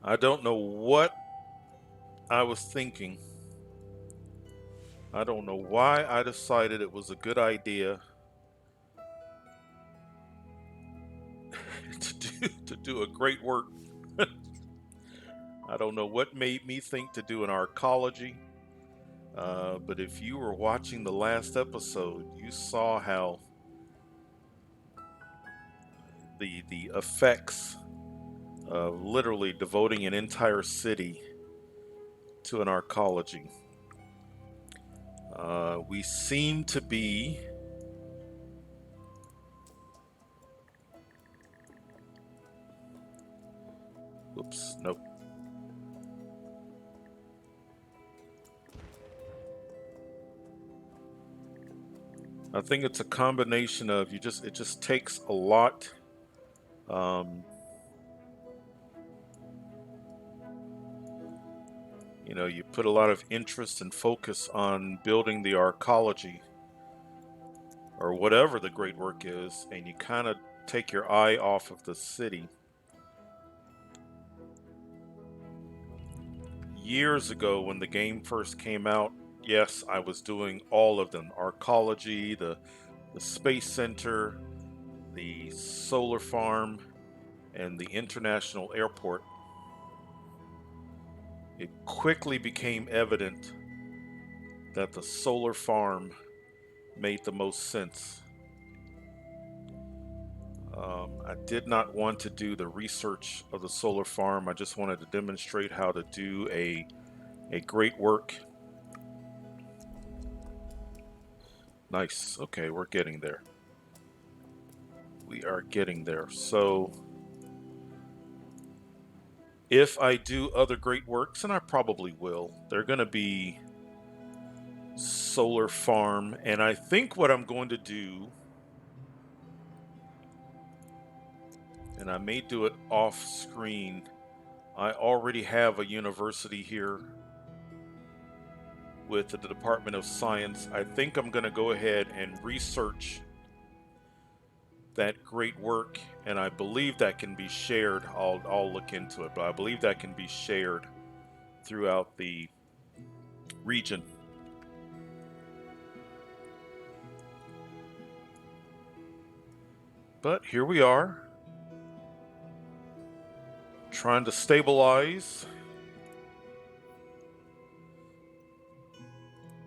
I don't know what I was thinking. I don't know why I decided it was a good idea to do a great work. I don't know what made me think to do an arcology, but if you were watching the last episode, you saw how the effects of literally devoting an entire city to an arcology. We seem to be oops, nope. I think it's a combination of it just takes a lot. Um, you put a lot of interest and focus on building the arcology or whatever the great work is, and you kind of take your eye off of the city. Years ago, when the game first came out, yes, I was doing all of them: Arcology, the Space Center, the solar farm, and the international airport. It quickly became evident that the solar farm made the most sense. I did not want to do the research of the solar farm. I just wanted to demonstrate how to do a great work. Nice. Okay, we're getting there. We are getting there. So if I do other great works, and I probably will, they're going to be solar farm. And I think what I'm going to do, and I may do it off screen, I already have a university here with the Department of Science. I think I'm going to go ahead and research that great work, and I believe that can be shared. I'll look into it, but I believe that can be shared throughout the region. But here we are, trying to stabilize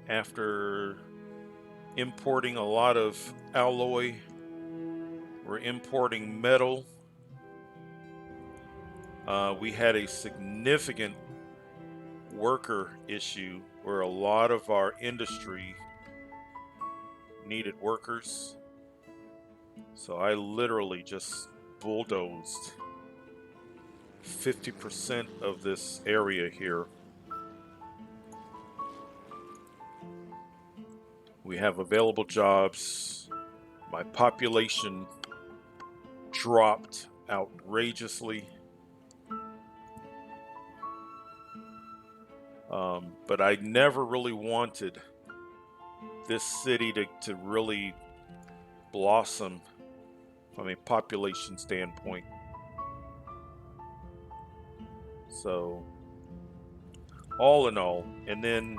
after importing a lot of alloy. We're importing metal. We had a significant worker issue where a lot of our industry needed workers. So I literally just bulldozed 50% of this area here. We have available jobs. My population dropped outrageously. But I never really wanted this city to really blossom from a population standpoint. So, all in all, and then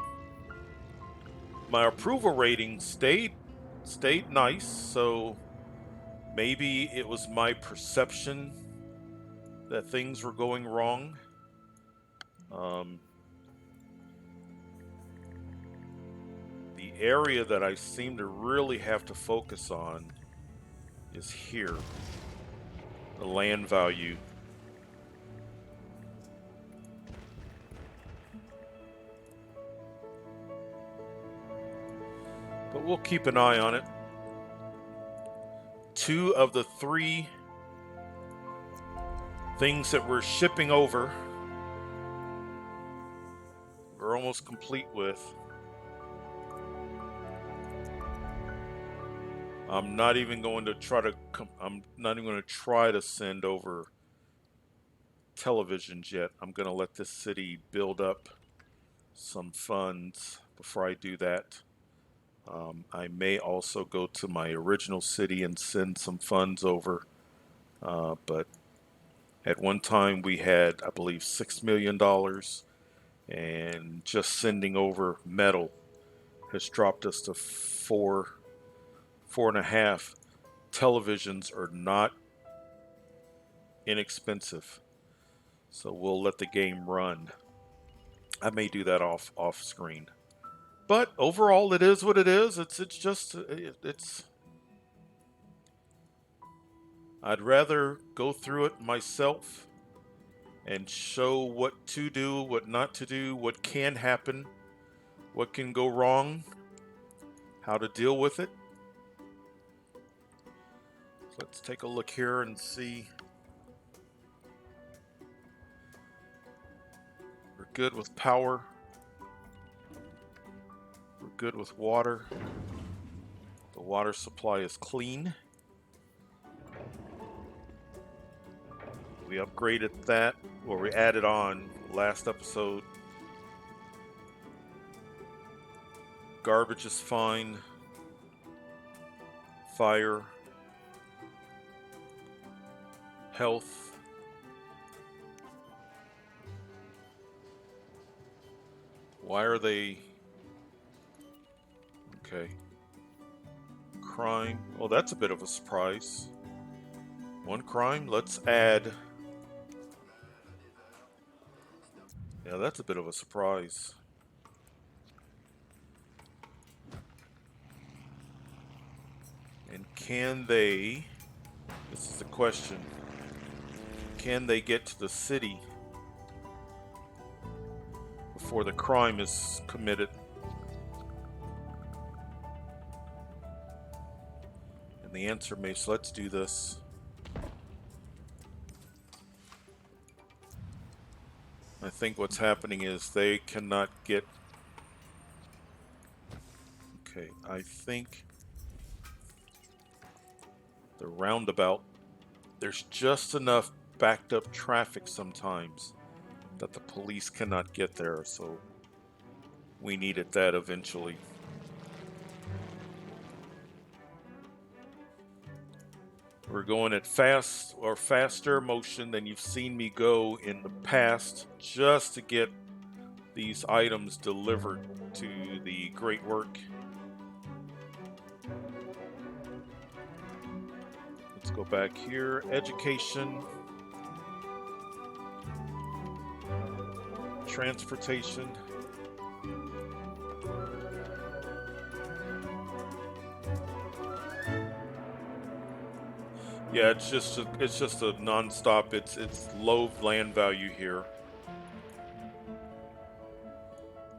my approval rating stayed nice. So maybe it was my perception that things were going wrong. Um, the area that I seem to really have to focus on is here, the land value. But we'll keep an eye on it. 2 of the 3 things that we're shipping over, we're almost complete with. I'm not even going to try to send over televisions yet. I'm going to let this city build up some funds before I do that. I may also go to my original city and send some funds over, but At one time, we had, I believe, $6 million, and just sending over metal has dropped us to 4.5. Televisions are not inexpensive, so we'll let the game run. I may do that off screen, but overall, it is what it is. It's just it's. I'd rather go through it myself and show what to do, what not to do, what can happen, what can go wrong, how to deal with it. Let's take a look here and see. We're good with power. We're good with water. The water supply is clean. We upgraded that, or we added on last episode. Garbage is fine. Fire. Health. Why are they... Okay. Crime. Oh, that's a bit of a surprise. One crime. Let's add... Yeah, that's a bit of a surprise. And can they... This is the question. Can they get to the city before the crime is committed? And the answer may... So let's do this. I think what's happening is they cannot get... Okay, I think the roundabout, there's just enough backed up traffic sometimes that the police cannot get there, so we needed that eventually. We're going at fast or faster motion than you've seen me go in the past, just to get these items delivered to the great work. Let's go back here. Education. Transportation. Yeah, it's just a non-stop. It's low land value here.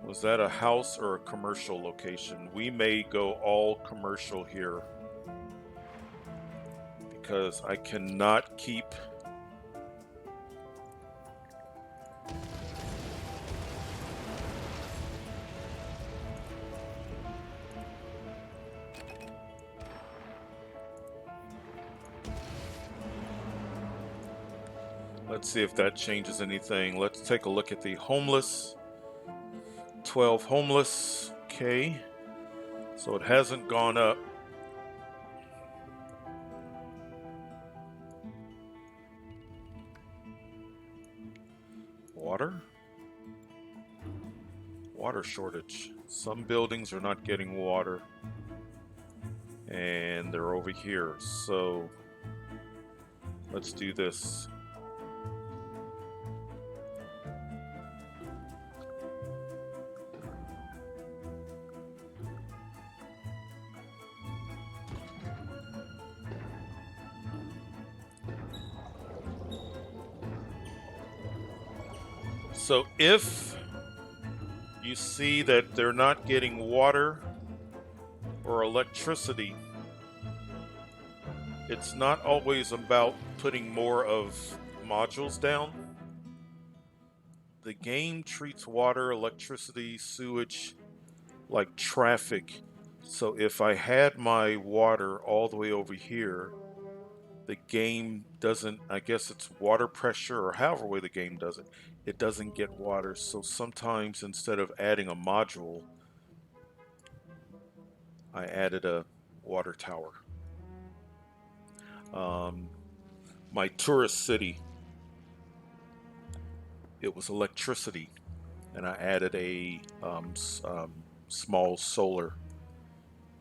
Was that a house or a commercial location? We may go all commercial here because I cannot keep... Let's see if that changes anything. Let's take a look at the homeless. 12 homeless. Okay. So it hasn't gone up. Water? Water shortage. Some buildings are not getting water. And they're over here. So let's do this. So if you see that they're not getting water or electricity, it's not always about putting more of modules down. The game treats water, electricity, sewage like traffic. So if I had my water all the way over here, the game doesn't, I guess it's water pressure or however way the game does it, it doesn't get water. So sometimes instead of adding a module, I added a water tower. My tourist city. it was electricity, and I added a small solar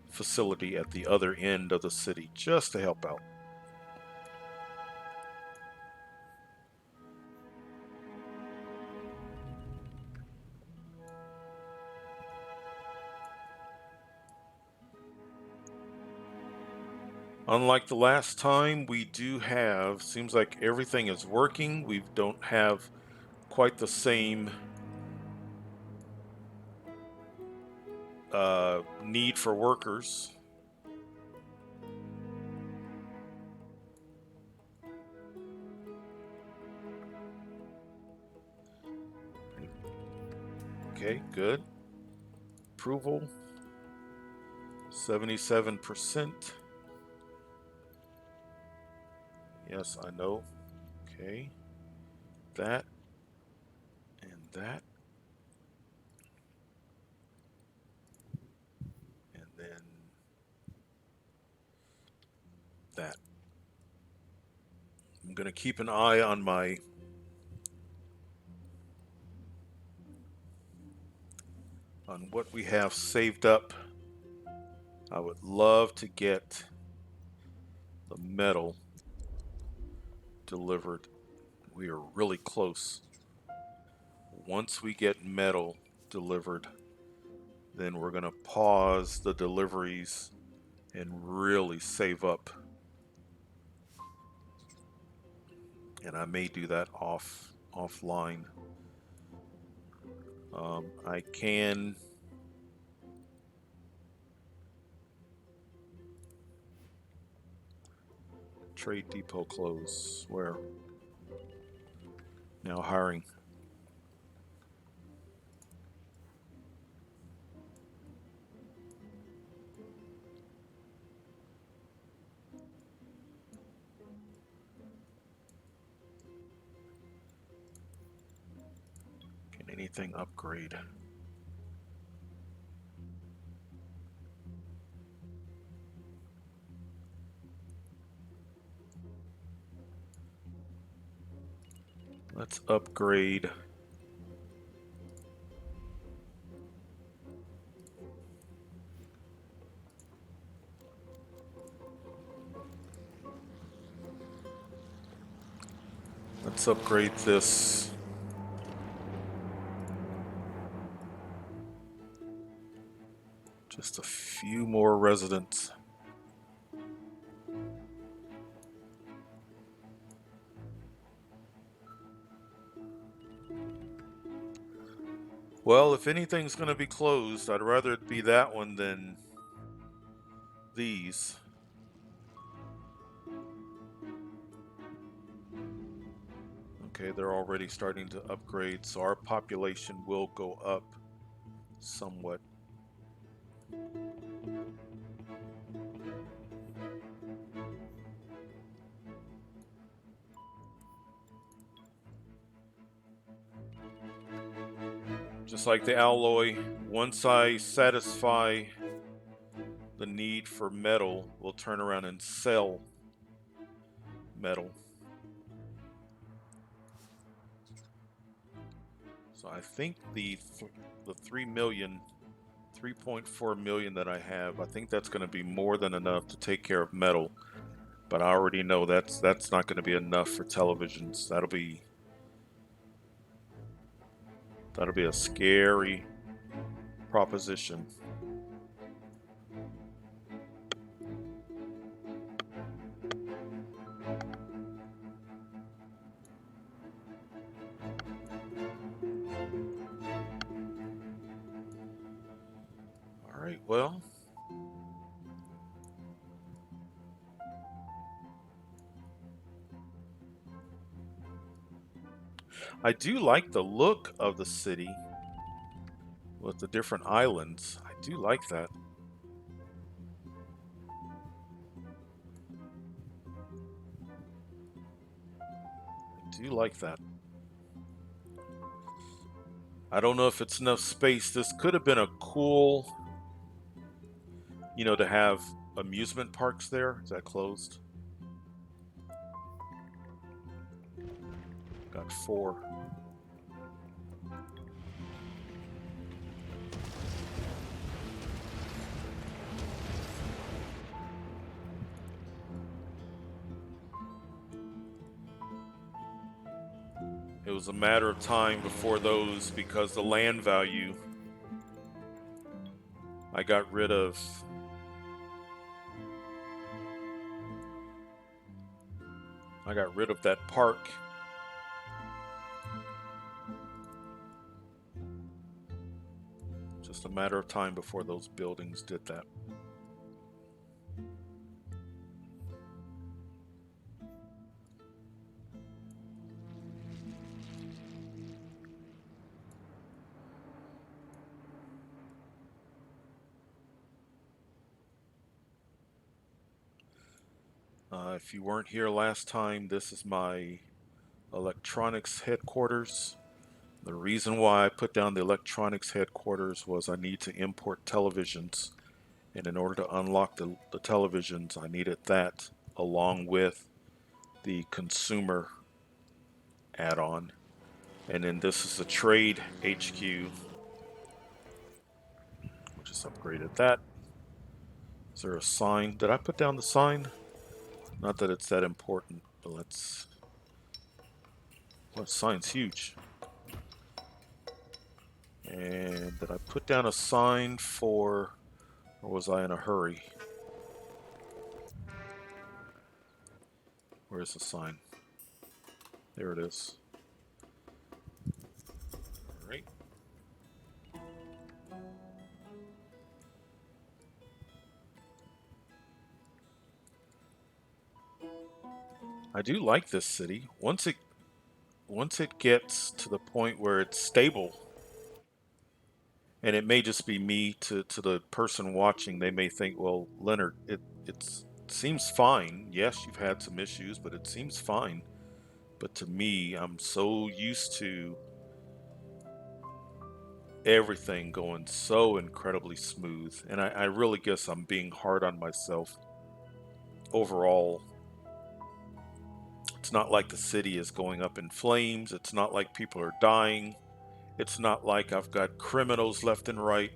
facility at the other end of the city just to help out. Unlike the last time, we do have, seems like everything is working. We don't have quite the same need for workers. Okay, good. Approval, 77%. Yes, I know. Okay. That and that. And then that. I'm going to keep an eye on what we have saved up. I would love to get the metal delivered. We are really close. Once we get metal delivered, then we're going to pause the deliveries and really save up. And I may do that offline. I can trade depot close. Where? Now hiring. Can anything upgrade? Let's upgrade. Let's upgrade this. Just a few more residents. Well, if anything's going to be closed, I'd rather it be that one than these. Okay, they're already starting to upgrade, so our population will go up somewhat. Just like the alloy, once I satisfy the need for metal, we'll turn around and sell metal. So I think the 3 million, 3.4 million that I have, I think that's going to be more than enough to take care of metal. But I already know that's not going to be enough for televisions. That'll be a scary proposition. All right, well, I do like the look of the city with the different islands. I do like that. I do like that. I don't know if it's enough space. This could have been a cool, to have amusement parks there. Is that closed? Got 4. It was a matter of time before those, because the land value, I got rid of that park. Just a matter of time before those buildings did that. If you weren't here last time, this is my electronics headquarters. The reason why I put down the electronics headquarters was I need to import televisions. And in order to unlock the televisions, I needed that along with the consumer add-on. And then this is the trade HQ. We'll just upgraded that. Is there a sign? Did I put down the sign? Not that it's that important, but let's... Well, sign's huge. And did I put down a sign for... Or was I in a hurry? Where's the sign? There it is. All right. I do like this city. Once it gets to the point where it's stable, and it may just be me, to the person watching, they may think, well, Leonard, it seems fine. Yes, you've had some issues, but it seems fine. But to me, I'm so used to everything going so incredibly smooth, and I really guess I'm being hard on myself. Overall, it's not like the city is going up in flames. It's not like people are dying. It's not like I've got criminals left and right.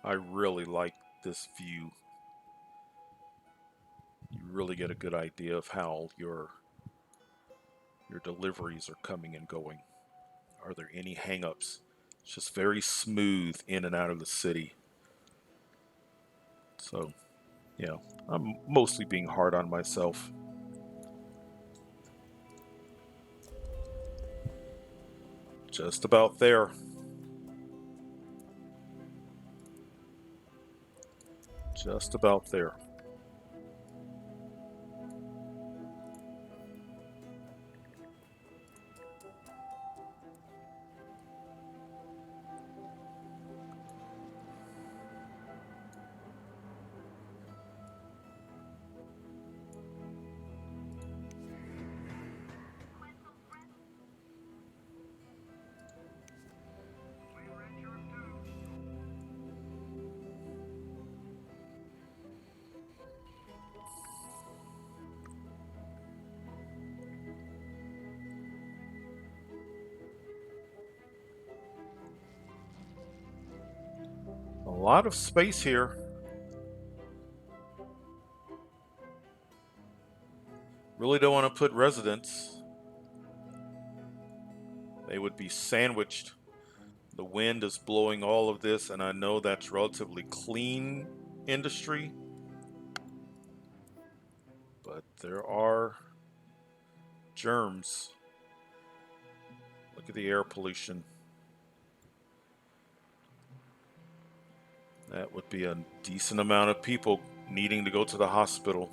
I really like this view. You really get a good idea of how your deliveries are coming and going. Are there any hangups? It's just very smooth in and out of the city. So, yeah, I'm mostly being hard on myself. Just about there. Just about there. A lot of space here. Really don't want to put residents. They would be sandwiched. The wind is blowing all of this, and I know that's relatively clean industry, but there are germs. Look at the air pollution. That would be a decent amount of people needing to go to the hospital.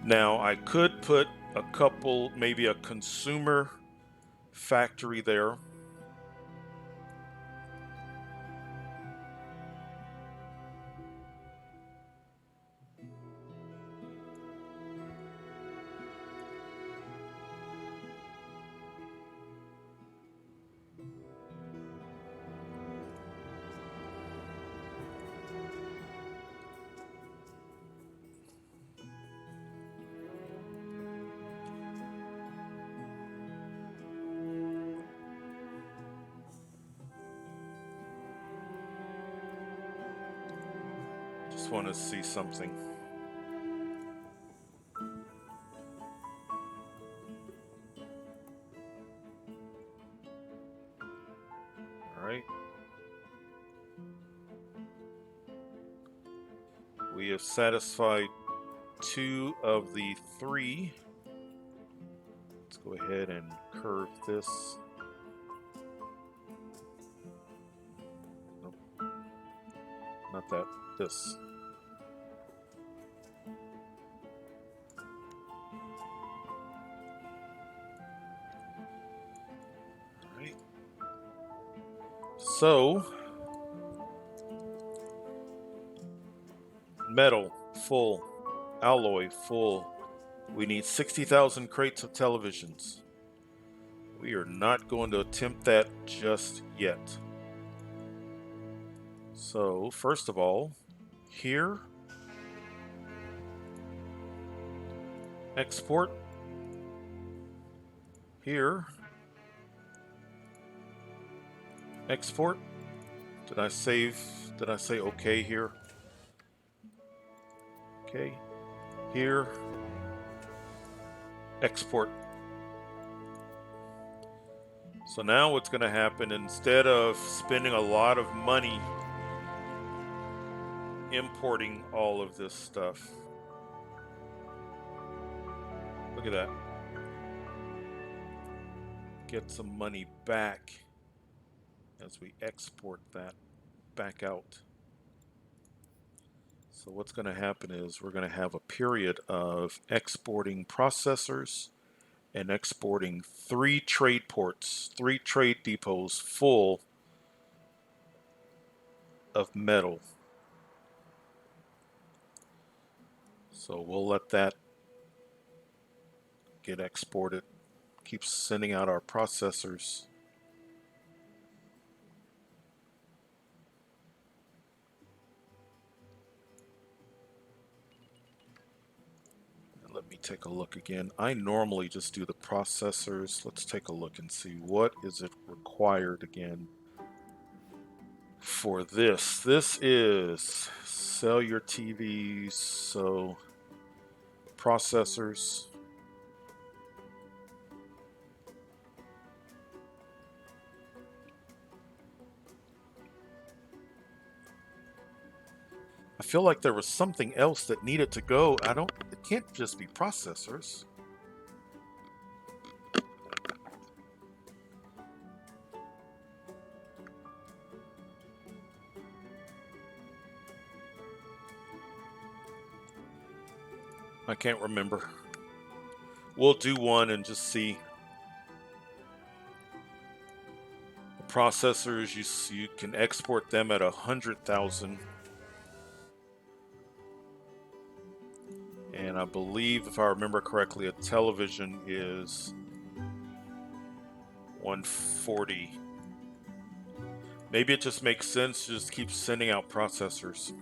Now, I could put a couple, maybe a consumer factory there. just want to see something. All right. We have satisfied 2 of the 3. Let's go ahead and curve this. Nope. Not that. This. All right. So, metal, full. Alloy, full. We need 60,000 crates of televisions. We are not going to attempt that just yet. So, first of all, here, export, here, export. Did I say okay here? Okay, here, export. So now what's going to happen, instead of spending a lot of money importing all of this stuff, look at that, get some money back as we export that back out. So what's going to happen is we're going to have a period of exporting processors and exporting 3 trade ports, 3 trade depots full of metal. So we'll let that get exported. Keep sending out our processors. And let me take a look again. I normally just do the processors. Let's take a look and see what is it required again for this. This is sell your TVs, so processors. I feel like there was something else that needed to go. It can't just be processors. I can't remember. We'll do one and just see. The processors, you can export them at 100,000. And I believe, if I remember correctly, a television is 140. Maybe it just makes sense to just keep sending out processors.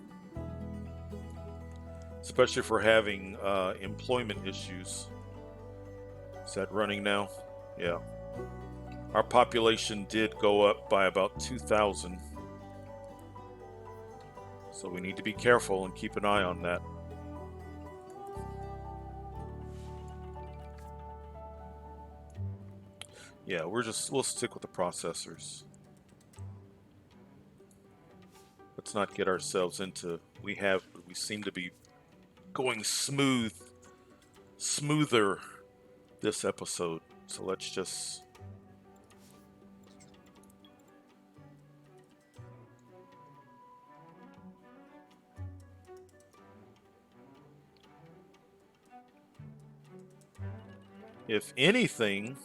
Especially if we're having employment issues. Is that running now? Yeah. Our population did go up by about 2,000. So we need to be careful and keep an eye on that. Yeah, we'll stick with the processors. Let's not get ourselves into, we seem to be going smoother this episode. So let's just if anything,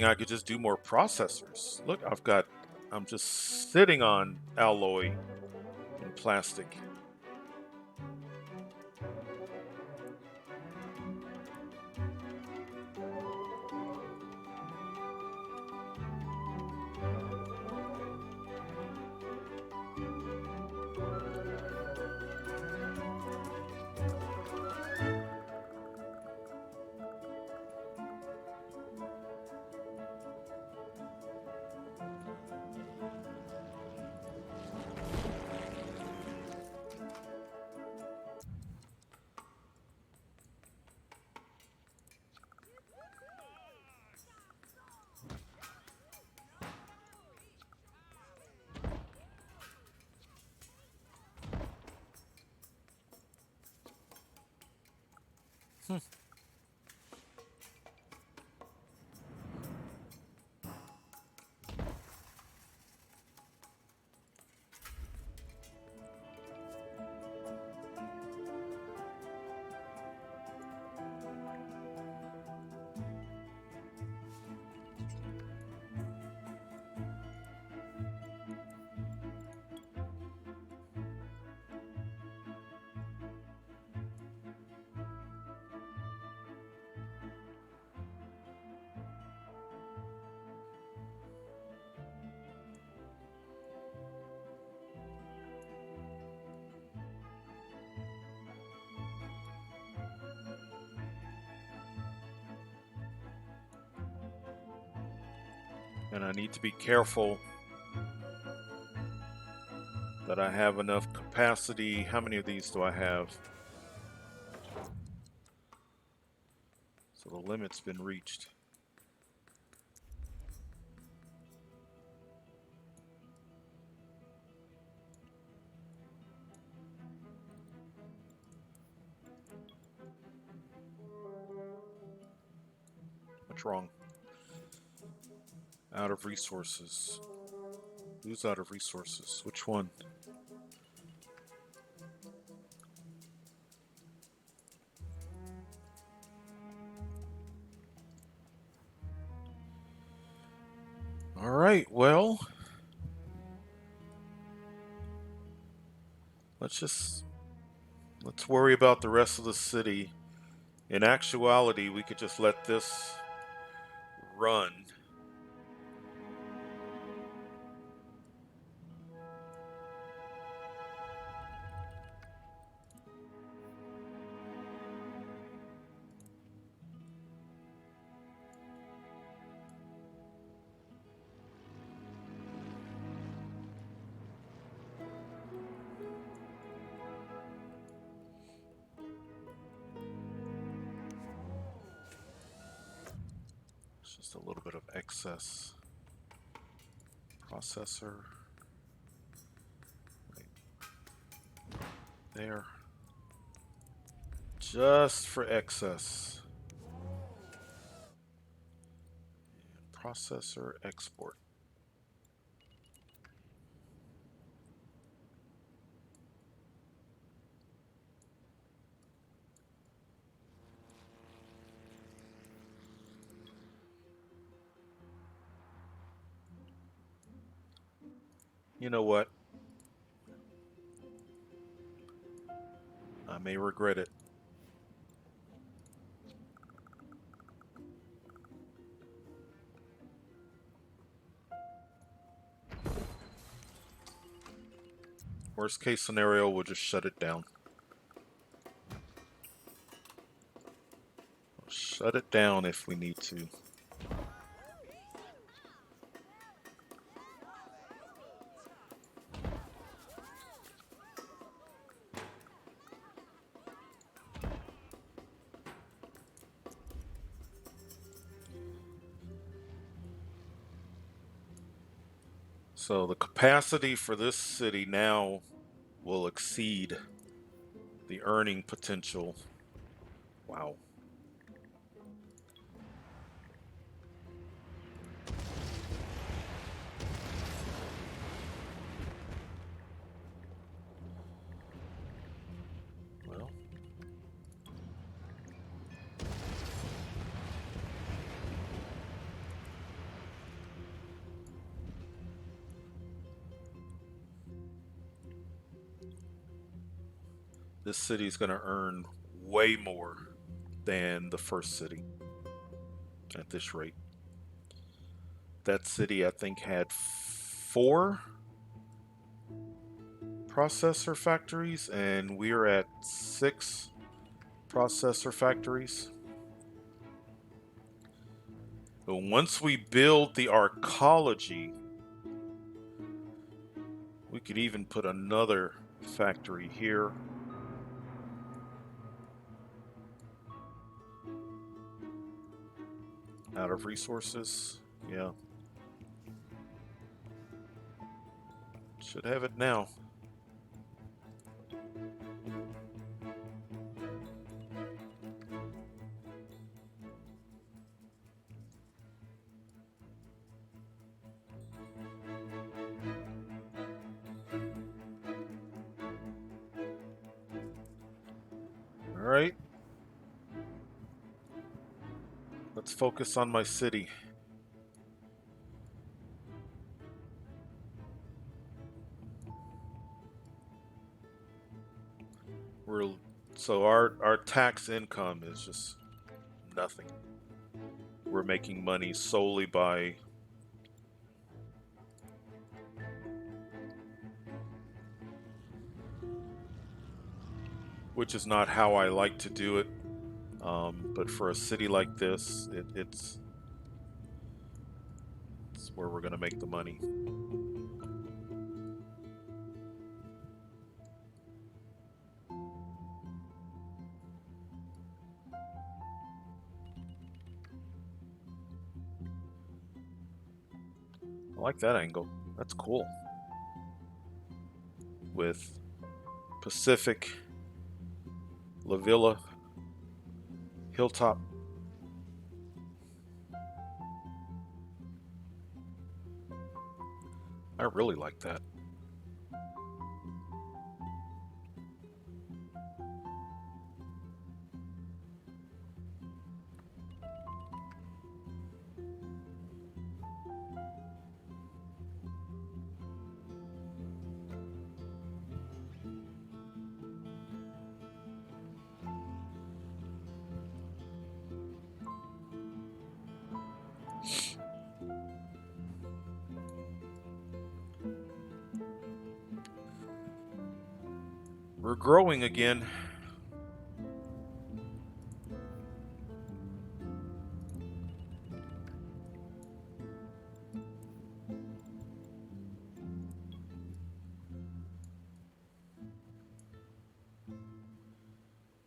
I could just do more processors. Look, I'm just sitting on alloy and plastic. And I need to be careful that I have enough capacity. How many of these do I have? So the limit's been reached. What's wrong? Out of resources. Who's out of resources? Which one? All right, well, let's worry about the rest of the city. In actuality, we could just let this run. It's just a little bit of excess. Processor. Right there. Just for excess. And processor export. You know what? I may regret it. Worst case scenario, we'll just shut it down. We'll shut it down if we need to. So the capacity for this city now will exceed the earning potential. Wow. Well. This city is going to earn way more than the first city at this rate. That city, I think, had 4 processor factories, and we're at 6 processor factories. But once we build the Arcology, we could even put another factory here. Out of resources, yeah. Should have it now. Let's focus on my city. So our tax income is just nothing. We're making money solely by which is not how I like to do it. But for a city like this, it's where we're going to make the money. I like that angle. That's cool. With Pacific, La Villa, Hilltop. I really like that. We're growing again.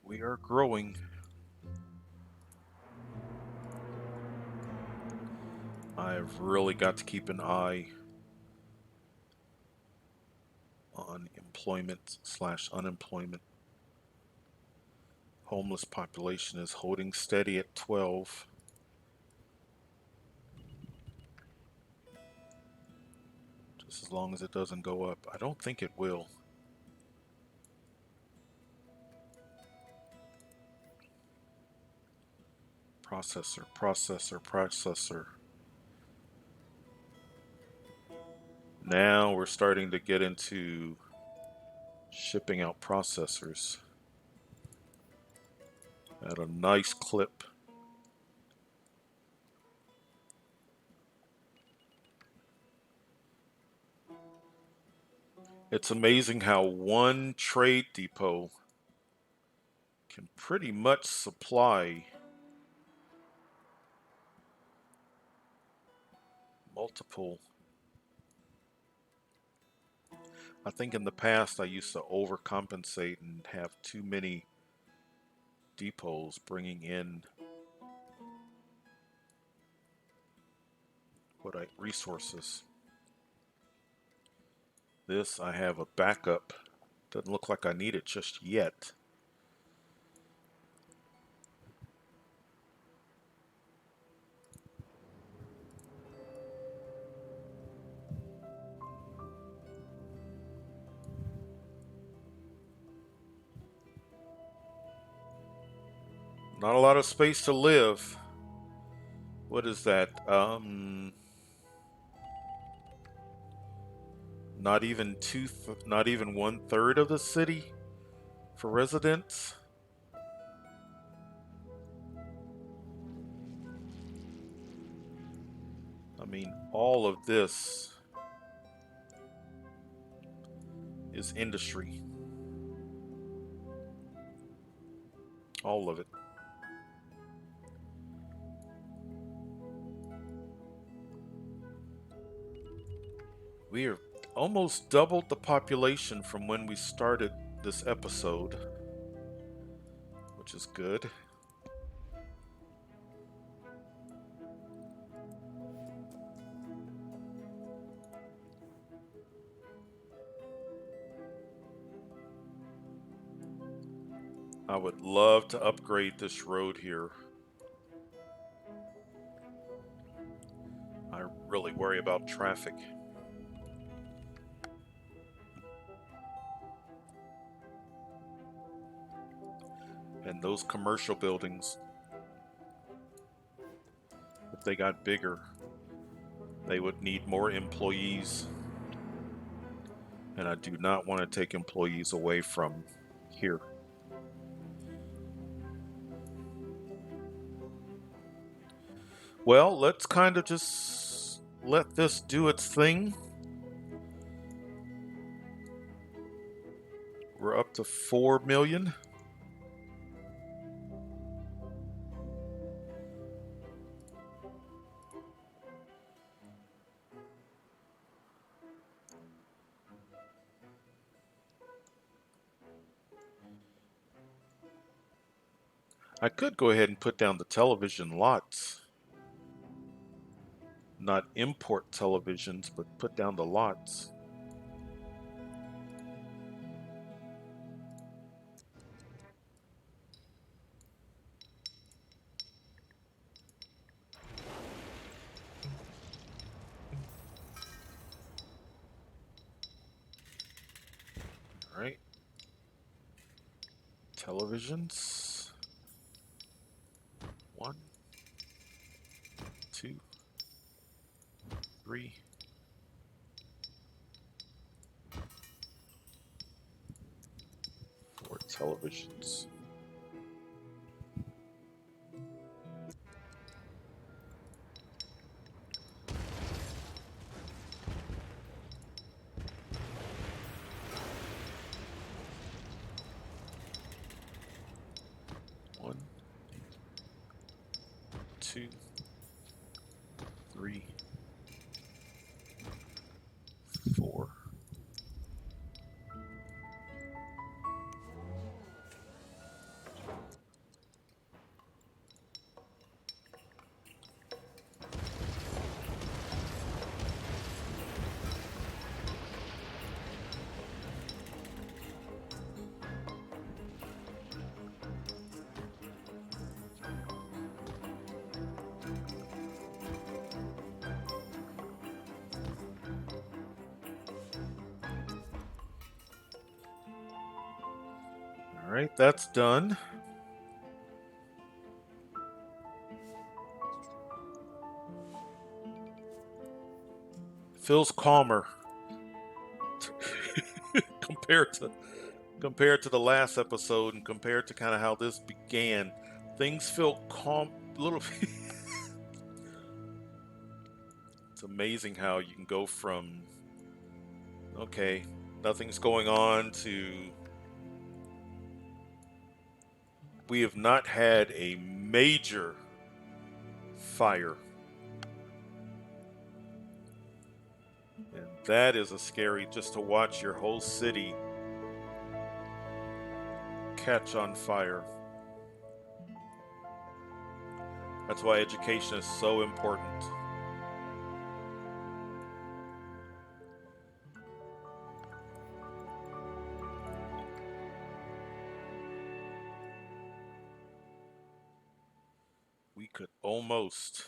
We are growing. I've really got to keep an eye on employment/unemployment. Homeless population is holding steady at 12. Just as long as it doesn't go up. I don't think it will. Processor. Now we're starting to get into shipping out processors at a nice clip. It's amazing how one trade depot can pretty much supply multiple. I think in the past I used to overcompensate and have too many depots bringing in resources. This I have a backup. Doesn't look like I need it just yet. Not a lot of space to live. What is that? Not even not even 1/3 of the city for residents. I mean, all of this is industry. All of it. We are almost doubled the population from when we started this episode, which is good. I would love to upgrade this road here. I really worry about traffic. And those commercial buildings. if they got bigger, they would need more employees. And I do not want to take employees away from here. Well, let's kind of just let this do its thing. We're up to 4 million. I could go ahead and put down the television lots. Not import televisions, but put down the lots. All right. Televisions. 1, 2, 3. 4 televisions. One, 2, 3, 4. All right, that's done. Feels calmer compared to the last episode and compared to kind of how this began. Things feel calm a little. It's amazing how you can go from okay, nothing's going on to we have not had a major fire. And that is a scary just to watch your whole city catch on fire. That's why education is so important. We could almost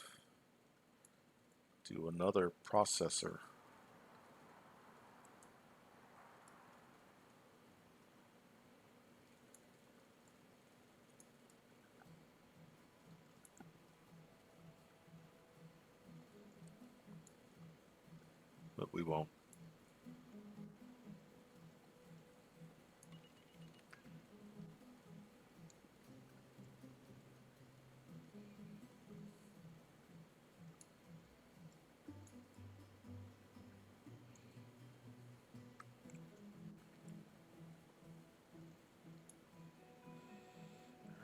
do another processor. But we won't.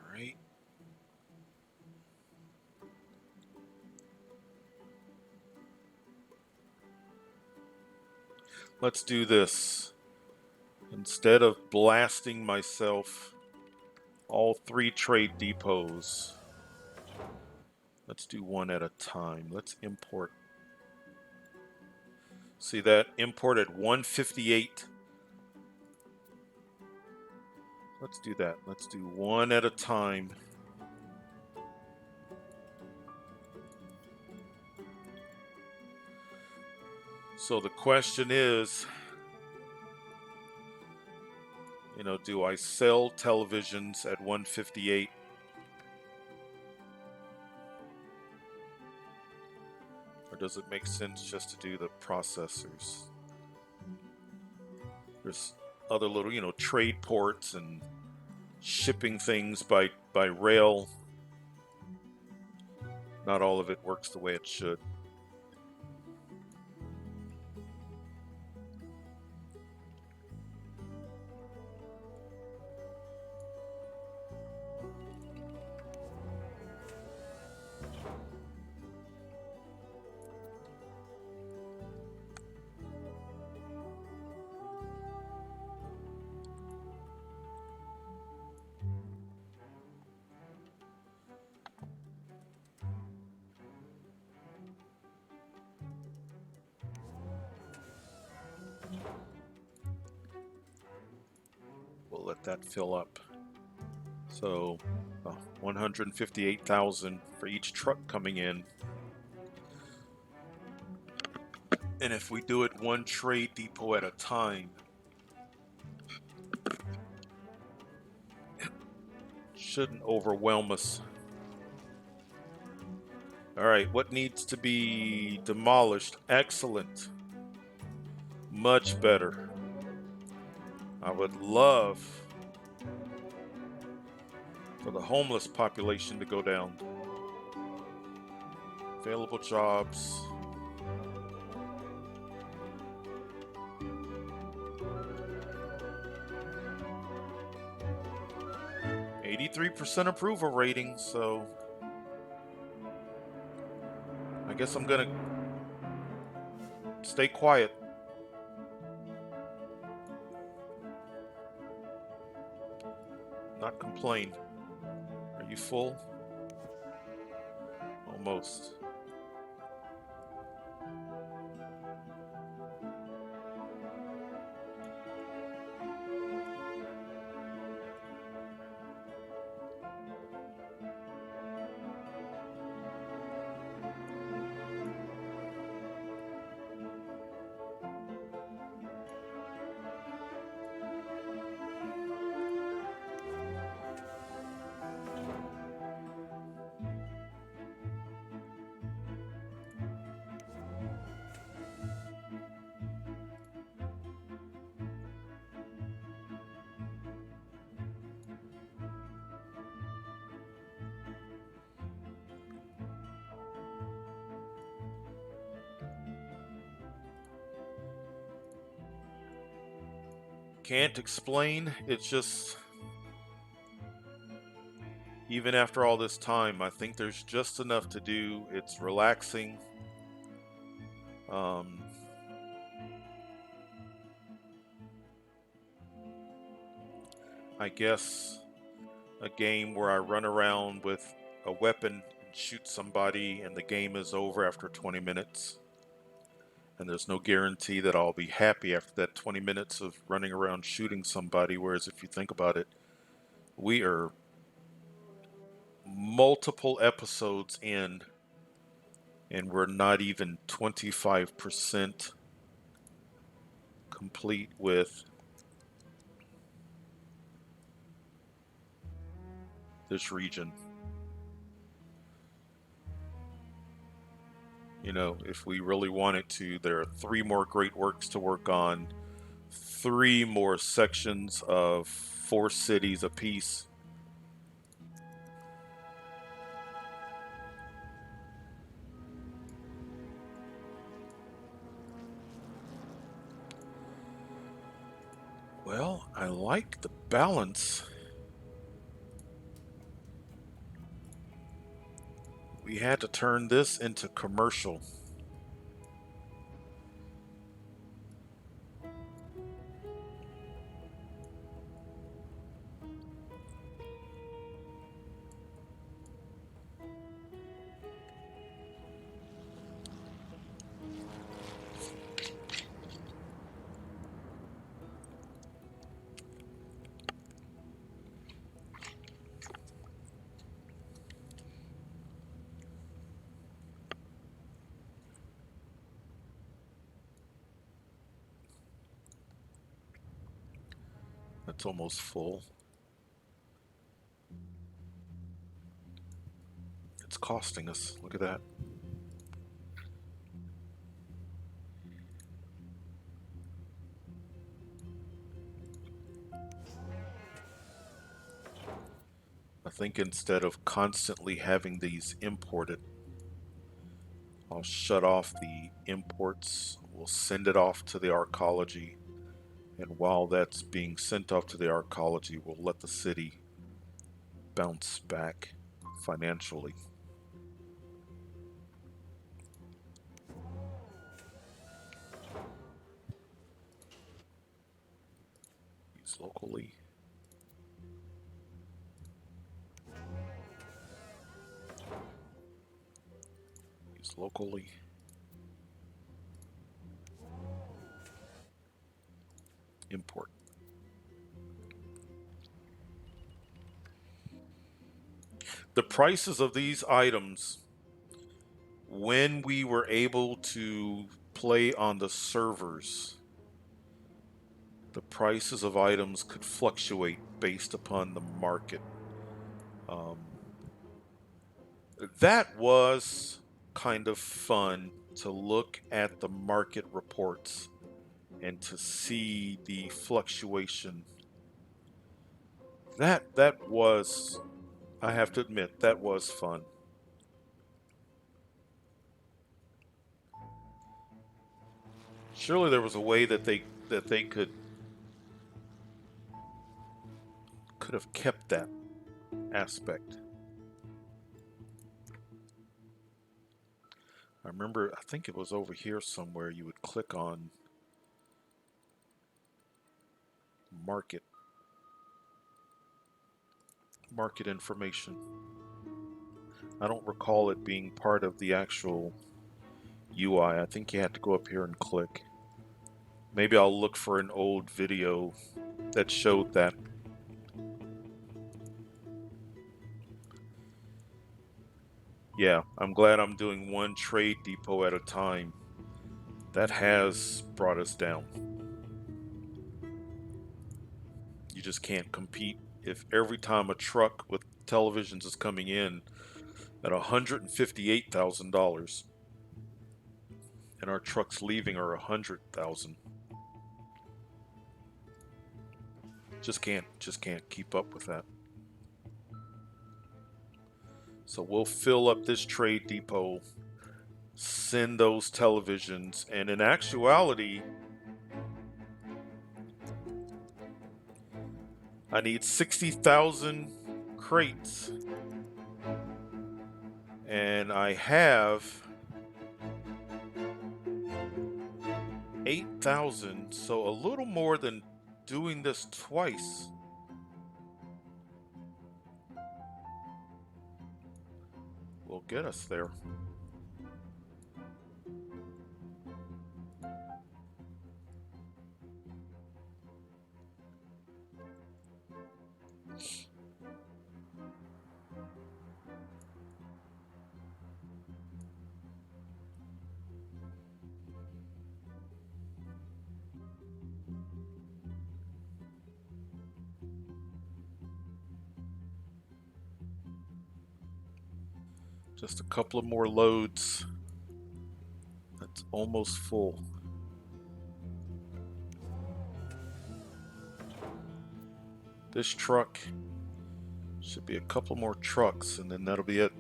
All right. Let's do this. Instead of blasting myself, all 3 trade depots, let's do one at a time. Let's import. See that? Import at 158. Let's do that. Let's do one at a time. So the question is, do I sell televisions at 158? Or does it make sense just to do the processors? There's other little, trade ports and shipping things by rail. Not all of it works the way it should. We'll let that fill up. So 158,000 for each truck coming in. And if we do it one trade depot at a time, shouldn't overwhelm us. All right, what needs to be demolished? Excellent. Much better. I would love for the homeless population to go down. Available jobs. %83 approval rating, so I guess I'm gonna stay quiet. Not complain. Are you full? Almost. Can't explain. It's just, even after all this time, I think there's just enough to do. It's relaxing. I guess a game where I run around with a weapon and shoot somebody and the game is over after 20 minutes. And there's no guarantee that I'll be happy after that 20 minutes of running around shooting somebody. Whereas if you think about it, we are multiple episodes in and we're not even 25% complete with this region. If we really wanted to, there are 3 more great works to work on, 3 more sections of 4 cities apiece. Well, I like the balance. We had to turn this into commercial. That's almost full. It's costing us. Look at that. think instead of constantly having these imported, I'll shut off the imports. We'll send it off to the Arcology. And while that's being sent off to the Arcology, we'll let the city bounce back financially. Use locally. Use locally. Import. The prices of these items, when we were able to play on the servers, the prices of items could fluctuate based upon the market. Um, that was kind of fun to look at the market reports and to see the fluctuation. That was, I have to admit, that was fun. Surely there was a way that they could have kept that aspect. I remember, I think it was over here somewhere, you would click on market information. I don't recall it being part of the actual UI. I think you had to go up here and click. Maybe I'll look for an old video that showed that. Yeah, I'm glad I'm doing one trade depot at a time. That has brought us down. You just can't compete if every time a truck with televisions is coming in at $158,000 and our trucks leaving are 100,000. Just can't keep up with that. So we'll fill up this trade depot, send those televisions, and in actuality, I need 60,000 crates. And I have 8,000, so a little more than doing this twice. Will get us there. Just a couple of more loads. That's almost full. This truck should be a couple more trucks, and then that'll be it.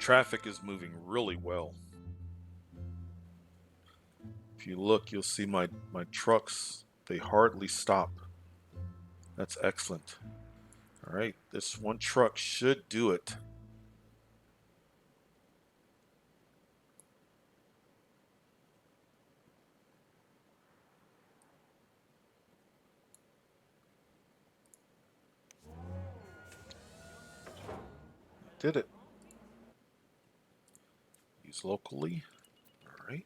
Traffic is moving really well. If you look, you'll see my trucks, they hardly stop. That's excellent. All right, this one truck should do it. Did it. Use locally. All right.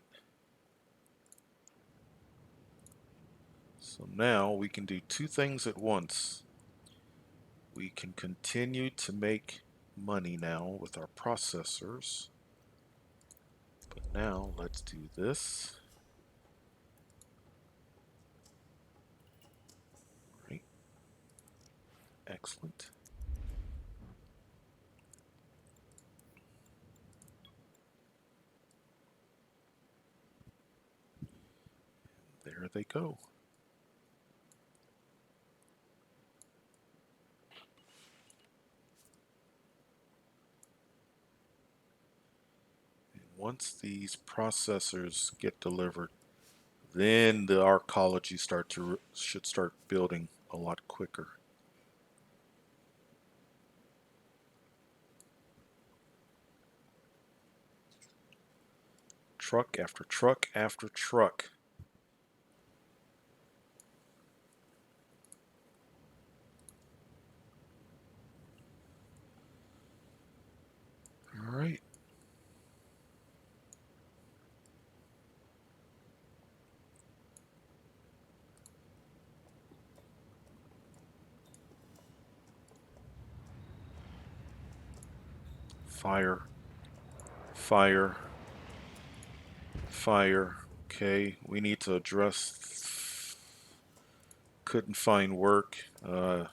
So now we can do two things at once. We can continue to make money now with our processors. But now let's do this. Right. Excellent. There they go. And once these processors get delivered, then the Arcology should start building a lot quicker. Truck after truck after truck. All right. Fire. Fire. Fire. Okay, we need to address. Couldn't find work. All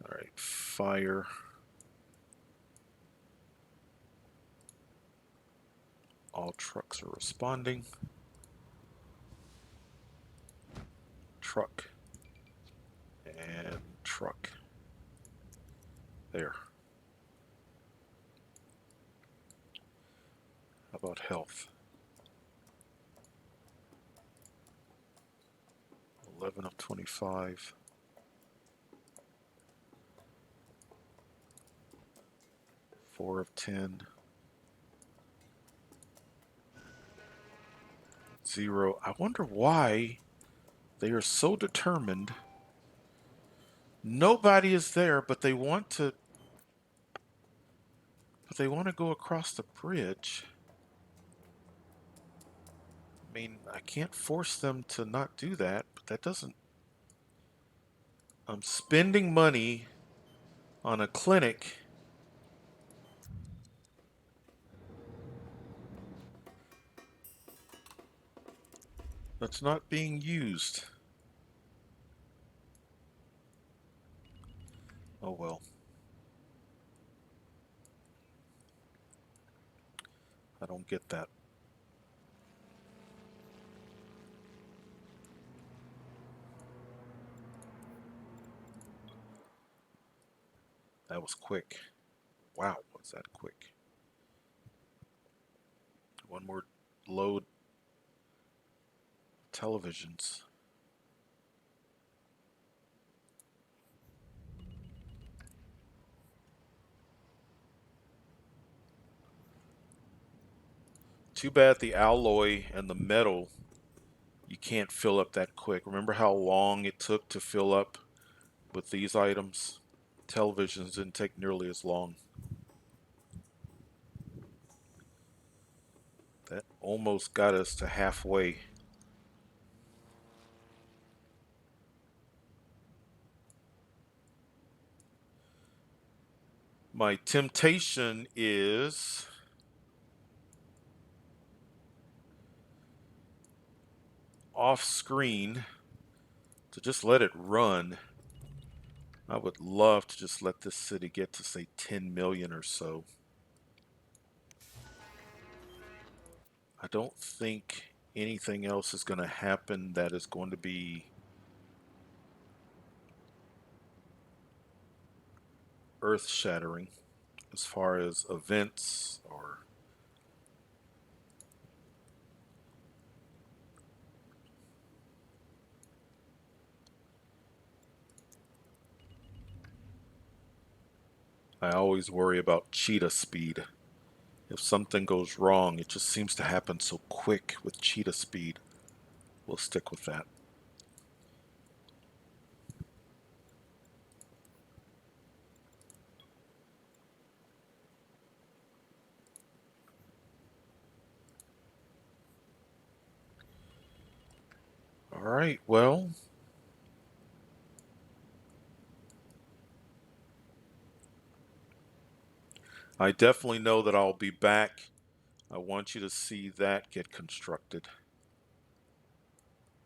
right, fire. All trucks are responding. Truck. And truck. There. How about health? 11 of 25. 4 of 10. 0. I wonder why they are so determined. Nobody is there, but they want to go across the bridge. I mean, I can't force them to not do that, but that doesn't. I'm spending money on a clinic that's not being used. Oh well. I don't get that. That was quick. Wow, was that quick? One more load. Televisions. Too bad the alloy and the metal, you can't fill up that quick. Remember how long it took to fill up with these items? Televisions didn't take nearly as long. That almost got us to halfway. My temptation is off screen to just let it run. I would love to just let this city get to say 10 million or so. I don't think anything else is going to happen that is going to be earth shattering as far as events or I always worry about cheetah speed. If something goes wrong, it just seems to happen so quick with cheetah speed. We'll stick with that. All right, well, I definitely know that I'll be back. I want you to see that get constructed.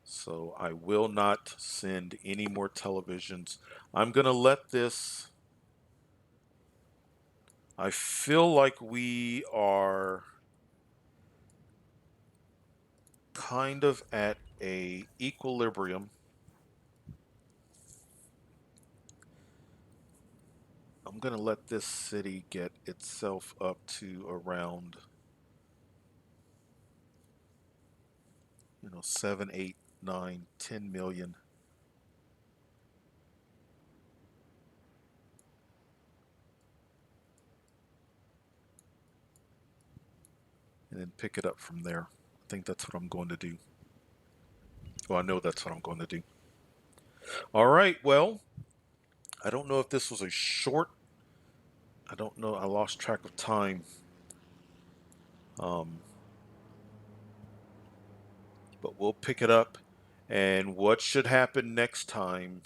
So I will not send any more televisions. I'm going to let this. I feel like we are kind of at a equilibrium. I'm going to let this city get itself up to around, 7, 8, 9, 10 million. And then pick it up from there. I think that's what I'm going to do. Well, I know that's what I'm going to do. All right. Well, I don't know if this was a short. I don't know. I lost track of time. Um, but we'll pick it up. And what should happen next time?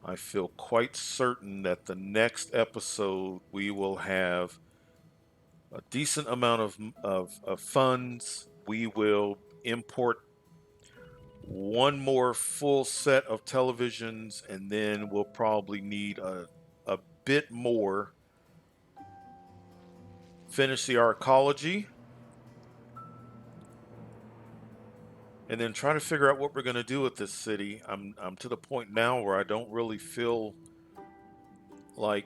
I feel quite certain that the next episode we will have a decent amount of funds. We will import one more full set of televisions, and then we'll probably need a bit more. Finish the Arcology, and then try to figure out what we're going to do with this city. I'm to the point now where I don't really feel like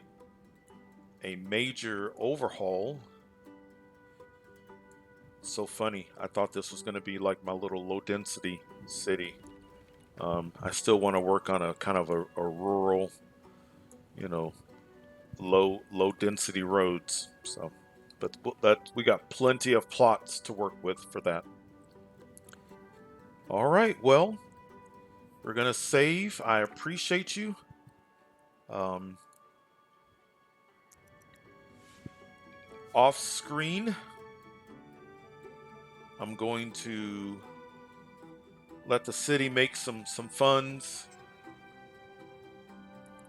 a major overhaul. So funny. I thought this was going to be like my little low density city. I still want to work on a kind of a rural, you know, low density roads. So, but that we got plenty of plots to work with for that. All right. Well, we're gonna save. I appreciate you. Um, Off screen, I'm going to let the city make some funds,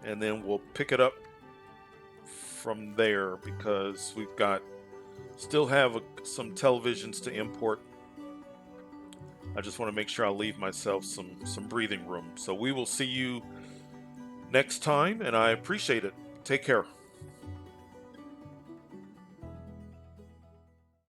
and then we'll pick it up from there because we've got still have some televisions to import. I just want to make sure I leave myself some breathing room. So we will see you next time, and I appreciate it. Take care.